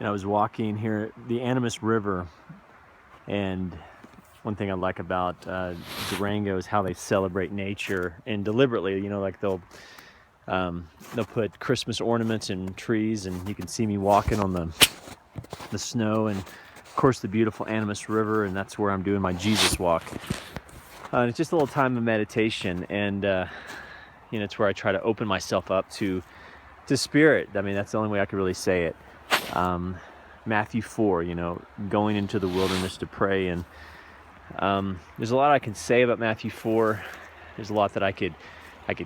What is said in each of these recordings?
I was walking here at the Animas River, and one thing I like about Durango is how they celebrate nature, and deliberately, like they'll put Christmas ornaments and trees, and you can see me walking on the snow, and of course the beautiful Animas River, and that's where I'm doing my Jesus walk. And it's just a little time of meditation, and it's where I try to open myself up to spirit. I mean, that's the only way I could really say it. Matthew 4, going into the wilderness to pray, and there's a lot I can say about Matthew 4. There's a lot that I could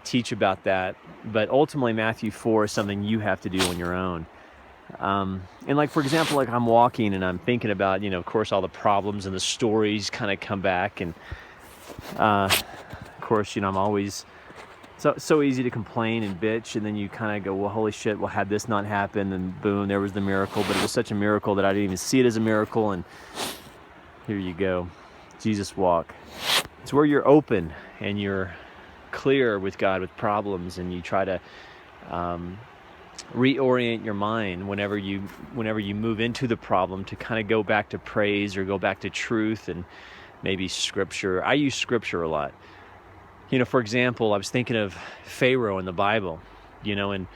teach about that, but ultimately Matthew 4 is something you have to do on your own. And for example, I'm walking and I'm thinking about, of course, all the problems and the stories kind of come back, and of course, I'm always so easy to complain and bitch, and then you kind of go, well, holy shit, well, had this not happened, and boom, there was the miracle, but it was such a miracle that I didn't even see it as a miracle, and here you go, Jesus walk. It's where you're open and you're clear with God with problems, and you try to reorient your mind whenever you move into the problem to kind of go back to praise or go back to truth and maybe scripture. I use scripture a lot. For example, I was thinking of Pharaoh in the Bible, and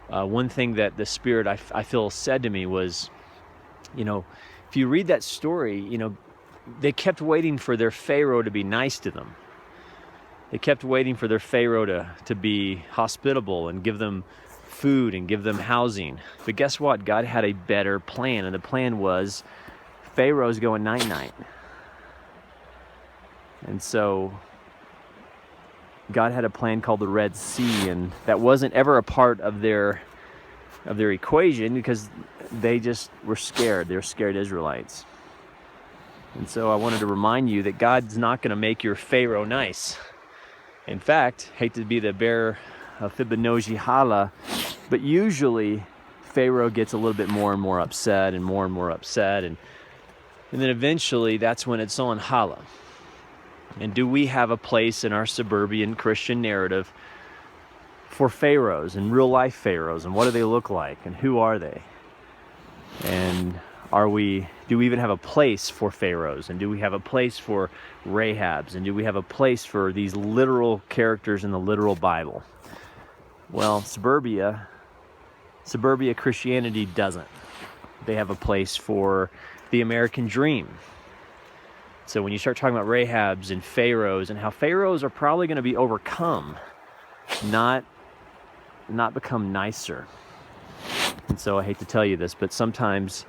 one thing that the Spirit I feel said to me was, if you read that story, they kept waiting for their Pharaoh to be nice to them. They kept waiting for their Pharaoh to be hospitable and give them food and give them housing. But guess what? God had a better plan, and the plan was Pharaoh's going night-night. And so God had a plan called the Red Sea, and that wasn't ever a part of their equation because they just were scared. They were scared Israelites. And so I wanted to remind you that God's not going to make your Pharaoh nice. In fact, hate to be the bearer of Fibonacci Hala, but usually Pharaoh gets a little bit more and more upset and more upset, and then eventually that's when it's on Hala. And do we have a place in our suburban Christian narrative for pharaohs and real life pharaohs, and what do they look like, and who are they? And do we even have a place for pharaohs, and do we have a place for Rahabs, and do we have a place for these literal characters in the literal Bible? Well, suburbia Christianity doesn't. They have a place for the American dream. So when you start talking about Rahabs and pharaohs, and how pharaohs are probably going to be overcome, not become nicer. And so I hate to tell you this, but sometimes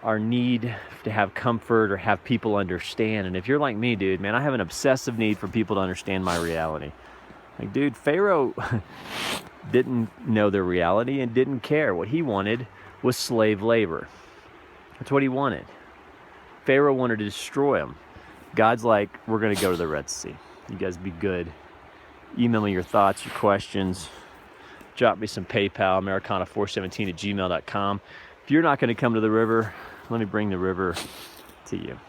our need to have comfort or have people understand, and if you're like me, dude, man, I have an obsessive need for people to understand my reality. Dude, Pharaoh didn't know their reality and didn't care. What he wanted was slave labor. That's what he wanted. Pharaoh wanted to destroy him. God's like, we're going to go to the Red Sea. You guys be good. Email me your thoughts, your questions. Drop me some PayPal, Americana417@gmail.com. If you're not going to come to the river, let me bring the river to you.